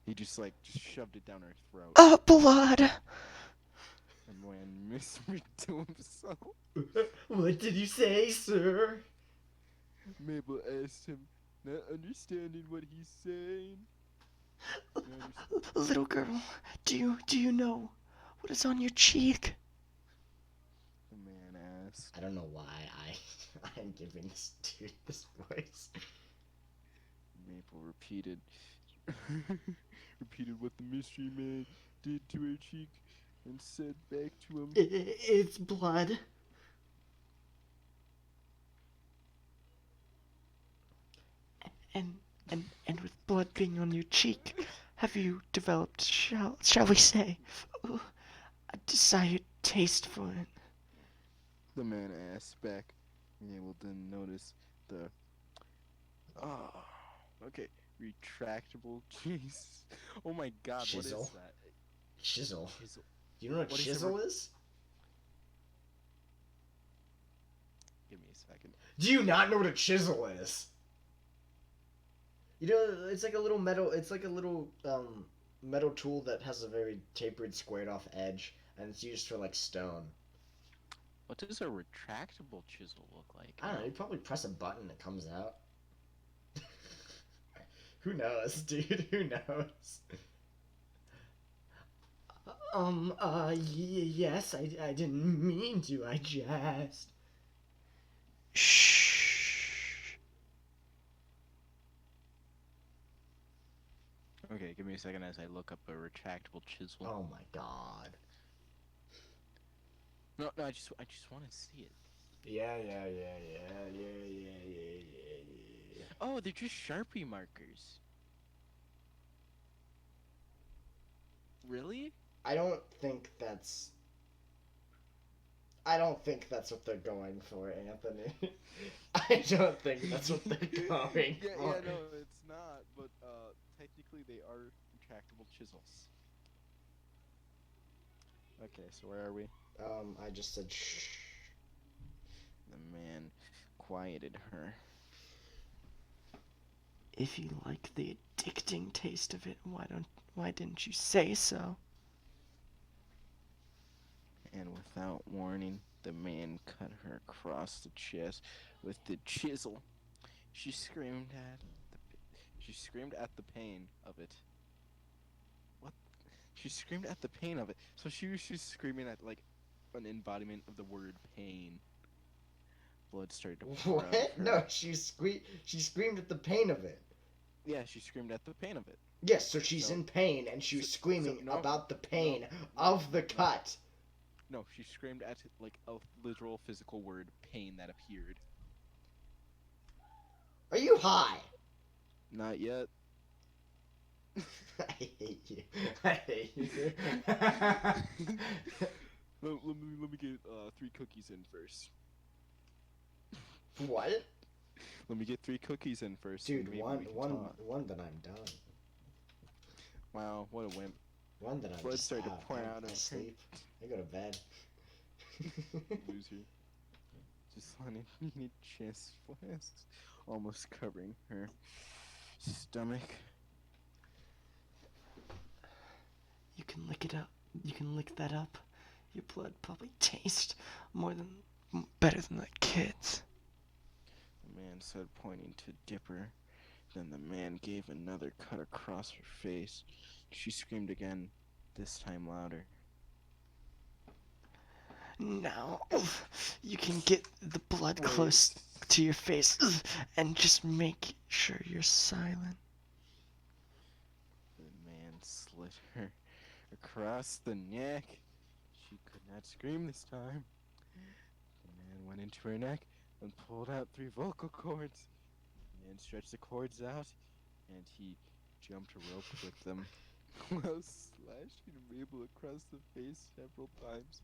He just shoved it down her throat. Oh, blood! And man whispered to himself. What did you say, sir? Mabel asked him, not understanding what he's saying. Little girl, do you know what is on your cheek? The man asked. I don't know why I'm giving this dude this voice. Maple repeated what the mystery man did to her cheek and said back to him, It's blood. And with blood being on your cheek, have you developed, shall we say, a desired taste for it? the man asked back. Mabel didn't notice the okay, retractable cheese. Oh my god, what is Chisel? that? Chisel. Chisel. Do you know what What is chisel is? Give me a second. Do you not know what a chisel is? You know, it's like a little metal. It's like a little metal tool that has a very tapered, squared off edge, and it's used for like stone. What does a retractable chisel look like? I don't know. You probably press a button, it comes out. Who knows, dude? Who knows? Yes, I didn't mean to. I just. Shh. Okay, give me a second as I look up a retractable chisel. Oh my god. No, I just want to see it. Yeah. Oh, they're just Sharpie markers. Really? I don't think that's what they're going for, Anthony. I don't think that's what they're going Yeah, for. no, it's not. But technically, they are retractable chisels. Okay, so where are we? I just said shh. The man quieted her. If you like the addicting taste of it, why didn't you say so? And without warning, the man cut her across the chest with the chisel. She screamed at the pain of it. What? She screamed at the pain of it. So she was just screaming at like an embodiment of the word pain. Blood started to pour out of What? her. No, she screamed at the pain of it. Yeah, she screamed at the pain of it. Yes, so she's So- in pain and she was screaming no, about the pain no, of the no. cut. No, she screamed at like a literal physical word, pain, that appeared. Are you high? Not yet. I hate you. I hate you. Let me get 3 cookies in first. What? Let me get 3 cookies in first. Dude, and maybe one, we can one, talk. one that I'm done. Wow, what a wimp. One that I'm Blood just started to out. pour I out of her. sleep. I go to bed. Loser. Just letting needed chest flasks, almost covering her stomach. You can lick it up. You can lick that up. Your blood probably tastes better than that kid's. The man said, pointing to Dipper. Then the man gave another cut across her face. She screamed again, this time louder. Now, you can get the blood Wait. close to your face and just make sure you're silent. The man slit her across the neck. She could not scream this time. The man went into her neck and pulled out 3 vocal cords. The man stretched the cords out, and he jumped a rope with them, while slashing Mabel across the face several times.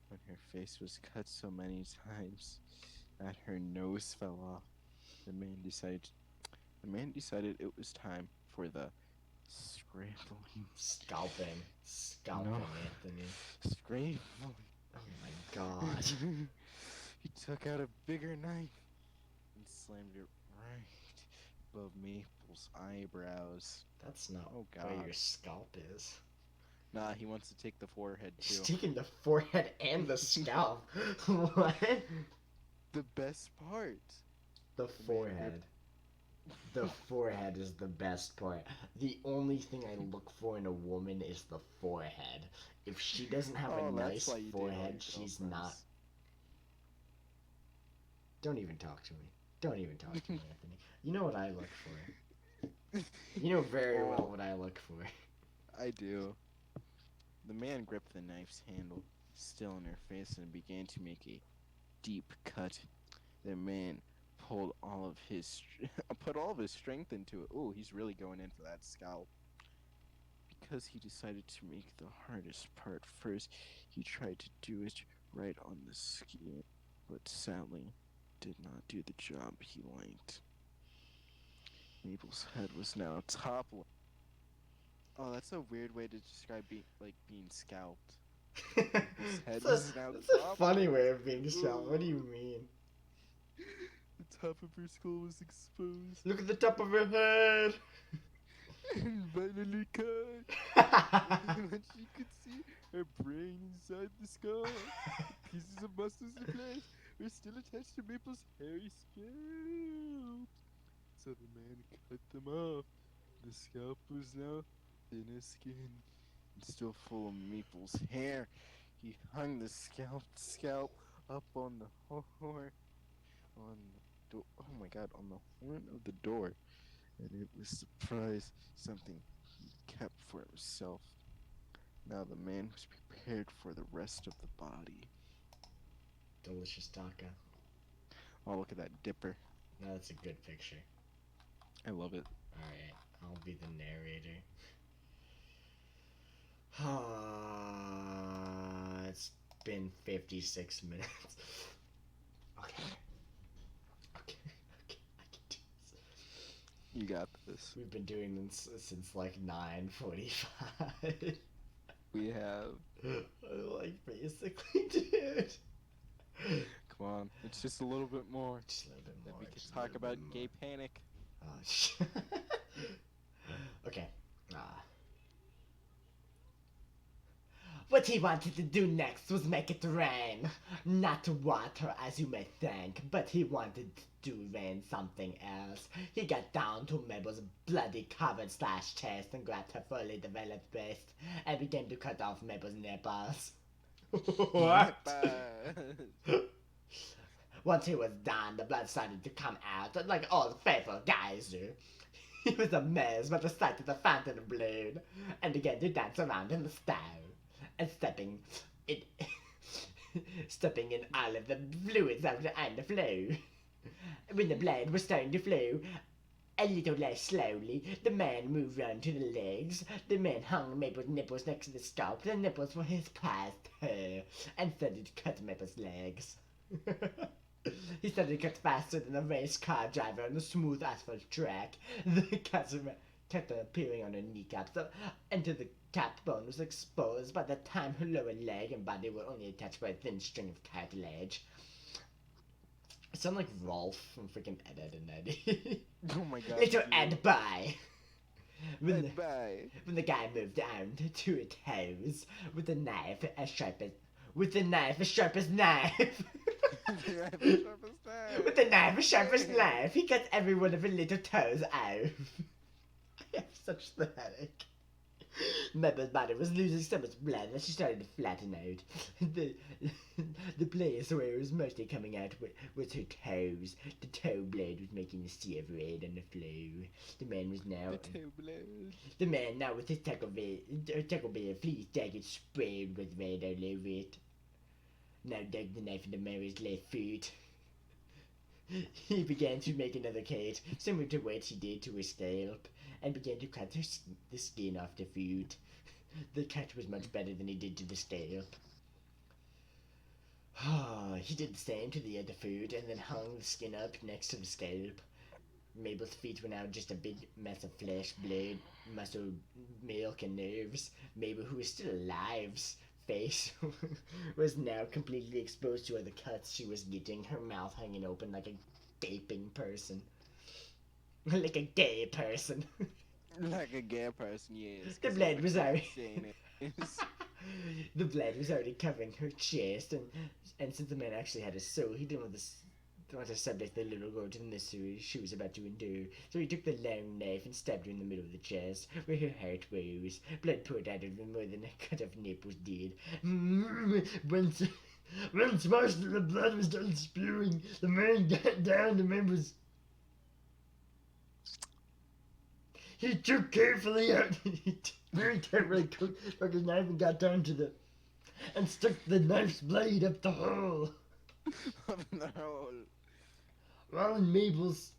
When her face was cut so many times that her nose fell off, the man decided it was time for the scrambling. Scalping, No. Anthony. Scrambling. Oh my god. He took out a bigger knife and slammed it right above Maple's eyebrows. That's not Oh, where God. your scalp is. Nah, he wants to take the forehead He's too. taking the forehead and the scalp. What? The best part. The man forehead. The forehead is the best part. The only thing I look for in a woman is the forehead. If she doesn't have a Oh, that's nice why you date all forehead, your she's girlfriends. not. Don't even talk to me. Don't even talk to me, Anthony. You know what I look for. You know very well what I look for. I do. The man gripped the knife's handle still in her face and began to make a deep cut. The man pulled all of his put all of his strength into it. Oh, he's really going in for that scalp. Because he decided to make the hardest part first, he tried to do it right on the skin, but sadly did not do the job he liked. Mabel's head was now toppling. Oh, that's a weird way to describe being scalped. His head was now That's a toppling. funny way of being shot. What do you mean? The top of her skull was exposed Look at the top of her head. and violently cut. When she could see her brain inside the skull, pieces of muscles and flesh were still attached to Maple's hairy scalp. So the man cut them off. The scalp was now thin as skin and still full of Maple's hair. He hung the scalp up on the horn on the door. Oh my god, on the horn of the door. And it was surprised something he kept for himself. Now the man was prepared for the rest of the body. Delicious taco. Oh, look at that dipper. No, that's a good picture. I love it. Alright, I'll be the narrator. It's been 56 minutes. Okay. Okay, I can do this. You got this. We've been doing this since like 9:45. We have. Like, basically, dude. Come on. It's just a little bit more. Just a little bit Then more. we can just a talk little about bit gay more. panic. Okay. What he wanted to do next was make it rain. Not water, as you may think, but he wanted to rain something else. He got down to Mabel's bloody covered slash chest and grabbed her fully developed breast and began to cut off Mabel's nipples. What? Once he was done, the blood started to come out, like all faithful guys do. He was amazed by the sight of the fountain of blood, and began to dance around in the stove, and stepping in all of the fluids out on the floor. When the blood was starting to flow a little less slowly, the man moved round to the legs. The man hung Mabel's nipples next to the scalp. The nipples were his past hair, and started to cut Mabel's legs. He started to cut faster than a race car driver on a smooth asphalt track. The cuts kept appearing on her kneecaps until the cat bone was exposed. By the time her lower leg and body were only attached by a thin string of cartilage. I sound like Rolf from freaking Ed, and Eddie. Oh my god. Little Ed bye. Bye. When the guy moved down to her toes with a knife as sharp as With the knife as sharp as knife. With the knife as sharp as knife, he cut every one of her little toes out. I have such the headache. Mabel's body was losing so much blood that she started to flatten out. The place where it was mostly coming out was her toes. The toe blood was making a sea of red on the floor. The man was now... The man now with his Taco Bell flea jacket sprayed with red all over it. Now dug the knife into Mary's left foot. He began to make another cut, similar to what he did to her scalp, and began to cut the skin off the foot. The cut was much better than he did to the scalp. He did the same to the other foot, and then hung the skin up next to the scalp. Mabel's feet were now just a big mess of flesh, blood, muscle, milk, and nerves. Mabel, who was still alive's face was now completely exposed to other cuts she was getting, her mouth hanging open like a gaping person. Like a gay person. Like a gay person, yes. The blood was already... saying it. The blood was already covering her chest, and since the man actually had a soul, he didn't want to subject the little girl to the misery she was about to endure. So he took the long knife and stabbed her in the middle of the chest, where her heart rose. Blood poured out of her more than a cut of nipples did. When smashed, the blood was done spewing. The man got down. The man was. He took carefully out. Very carefully took his knife and got down to the. And stuck the knife's blade up the hole. No. While in Mabel's.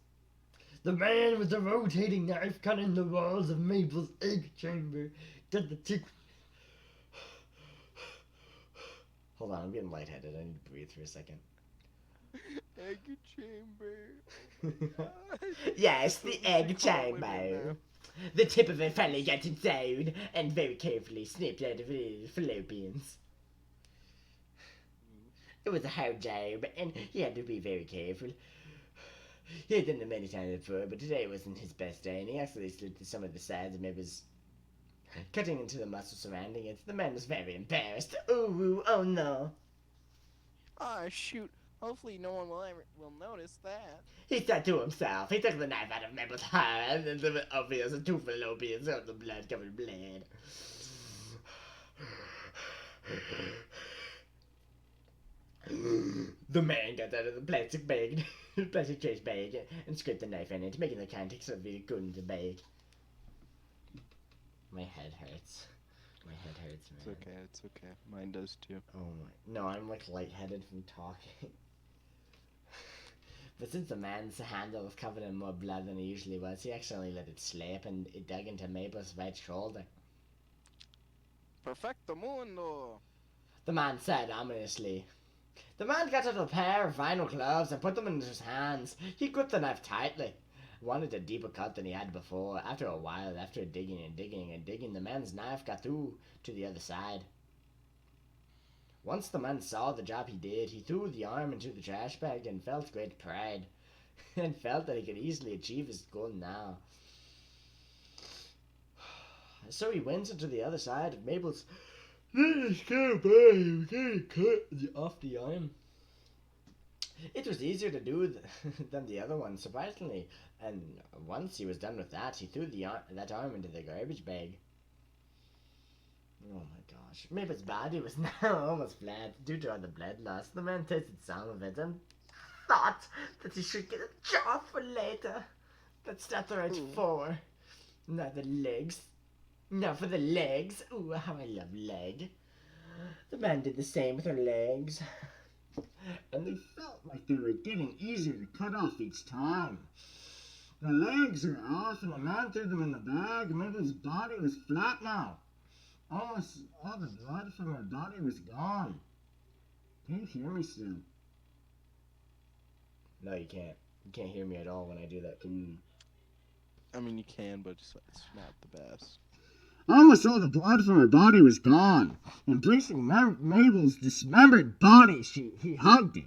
The man with the rotating knife cut in the walls of Mabel's egg chamber. Got the tick. Hold on, I'm getting lightheaded. I need to breathe for a second. Egg chamber. Yes, That's the what egg we call women chamber. now. The tip of it finally got inside and very carefully snipped out of the fallopians. It was a hard job, and he had to be very careful. He had done it many times before, but today wasn't his best day, and he actually slit some of the sides of Mabel's, cutting into the muscle surrounding it. The man was very embarrassed. Ooh, oh no. Ah, shoot. Hopefully no one will notice that. He said to himself. He took the knife out of Mabel's hand, and the obvious two fallopians of the blood covered blade. The man got out of the plastic bag, plastic trash bag, and scraped the knife in it, making the contents of it go in the bag. My head hurts. My head hurts, man. It's okay. Mine does too. Oh my. No, I'm like lightheaded from talking. But since the man's handle was covered in more blood than he usually was, he accidentally let it slip and it dug into Mabel's right shoulder. Perfecto mundo. The man said ominously. The man got out a pair of vinyl gloves and put them in his hands. He gripped the knife tightly. Wanted a deeper cut than he had before. After a while, after digging and digging and digging, the man's knife got through to the other side. Once the man saw the job he did, he threw the arm into the trash bag and felt great pride, and felt that he could easily achieve his goal now. So he went into the other side of Mabel's. This can't be. We can't cut off the arm. It was easier to do than the other one, surprisingly. And once he was done with that, he threw that arm into the garbage bag. Oh my gosh. Mabel's body was now almost flat due to all the blood loss. The man tasted some of it and thought that he should get a job for later. That's not the right for. Not the legs. Now for the legs. Ooh, how I love leg. The man did the same with her legs. And they felt like they were getting easier to cut off each time. The legs are off and the man threw them in the bag. Mabel's body was flat now. Almost all the blood from her body was gone. Can you hear me still? No, you can't. You can't hear me at all when I do that. I mean, you can, but it's not the best. Almost all the blood from her body was gone. Embracing Mabel's dismembered body, he hugged it.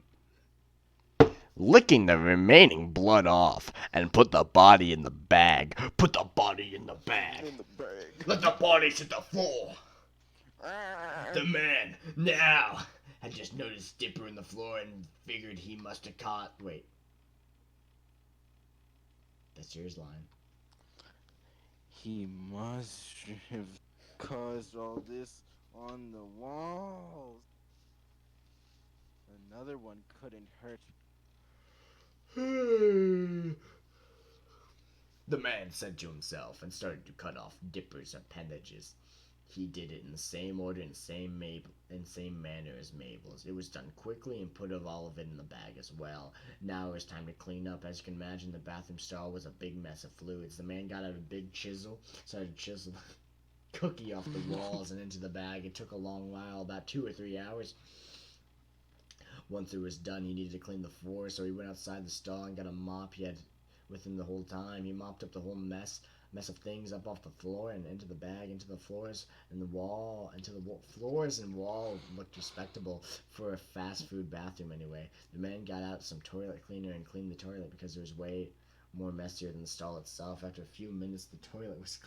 Licking the remaining blood off and put the body in the bag. Put the body in the bag. In the bag. Let the body hit the floor. The man now had just noticed Dipper in the floor and figured he must have caught. Wait. That's yours line. He must have caused all this on the walls. Another one couldn't hurt. The man said to himself and started to cut off Dipper's appendages. He did it in the same order and same manner as Mabel's. It was done quickly and put all of it in the bag as well. Now it was time to clean up. As you can imagine, the bathroom stall was a big mess of fluids. The man got out a big chisel, started chiseling Cookie off the walls and into the bag. It took a long while, about 2 or 3 hours. Once it was done, he needed to clean the floor, so he went outside the stall and got a mop he had with him the whole time. He mopped up the whole mess of things up off the floor and into the bag, into the floors and the wall, floors and wall looked respectable for a fast food bathroom anyway. The man got out some toilet cleaner and cleaned the toilet because it was way more messier than the stall itself. After a few minutes, the toilet was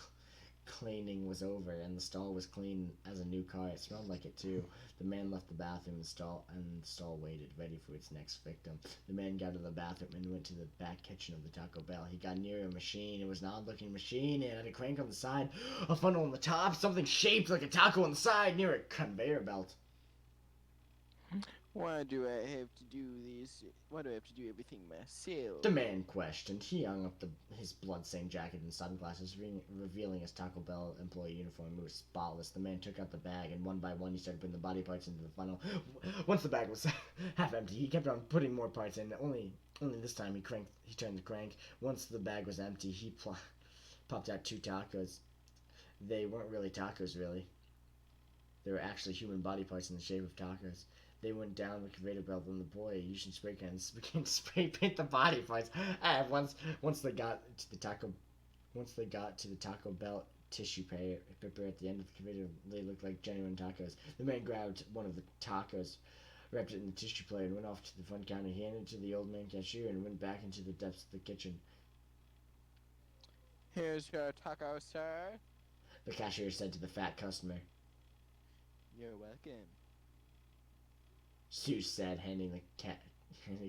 cleaning was over and the stall was clean as a new car. It smelled like it too. The man left the bathroom and the stall waited, ready for its next victim. The man got out of the bathroom and went to the back kitchen of the Taco Bell. He got near a machine. It was an odd-looking machine. It had a crank on the side, a funnel on the top, something shaped like a taco on the side near a conveyor belt. Why do I have to do this? Why do I have to do everything myself? The man questioned. He hung up his blood-stained jacket and sunglasses, revealing his Taco Bell employee uniform. It was spotless. The man took out the bag, and one by one he started putting the body parts into the funnel. Once the bag was half empty, he kept on putting more parts in. Only this time he turned the crank. Once the bag was empty, he popped out 2 tacos. They weren't really tacos, really. They were actually human body parts in the shape of tacos. They went down the conveyor belt on the boy using spray cans began to spray paint the body parts. And once they got to the Taco Bell tissue paper at the end of the conveyor, they looked like genuine tacos. The man grabbed one of the tacos, wrapped it in the tissue paper, and went off to the front counter. He handed it to the old man cashier and went back into the depths of the kitchen. Here's your taco, sir. The cashier said to the fat customer. You're welcome. Sue said, handing the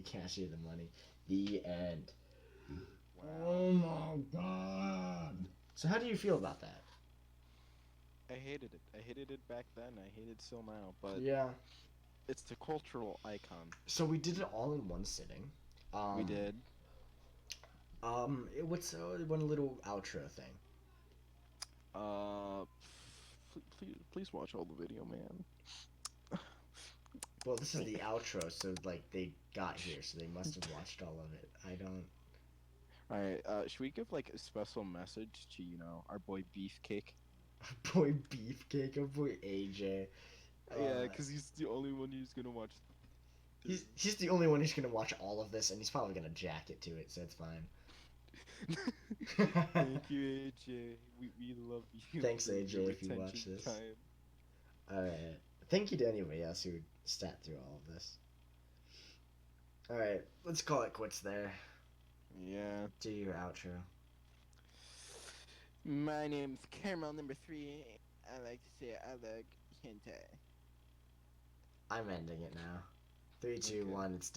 cashier the money. The end. Wow. Oh my god. So how do you feel about that? I hated it. I hated it back then. I hate it still now. But Yeah. it's the cultural icon. So we did it all in one sitting. We did. What's one little outro thing? Please watch all the video, man. Well, this is the outro, so like they got here, so they must have watched all of it. I don't. Alright, should we give like a special message to, our boy Beefcake? Boy Beefcake, our boy AJ. Yeah, because he's the only one who's gonna watch. He's the only one who's gonna watch all of this, and he's probably gonna jack it to it, so it's fine. Thank you, AJ. We love you. Thanks, for AJ, your if you watch attention this. time. Alright. Thank you to anybody else who sat through all of this. Alright, let's call it quits there. Yeah. Do your outro. My name's Caramel number 3. I like to say I like hentai. I'm ending it now. 3, 2, Okay. 1, it's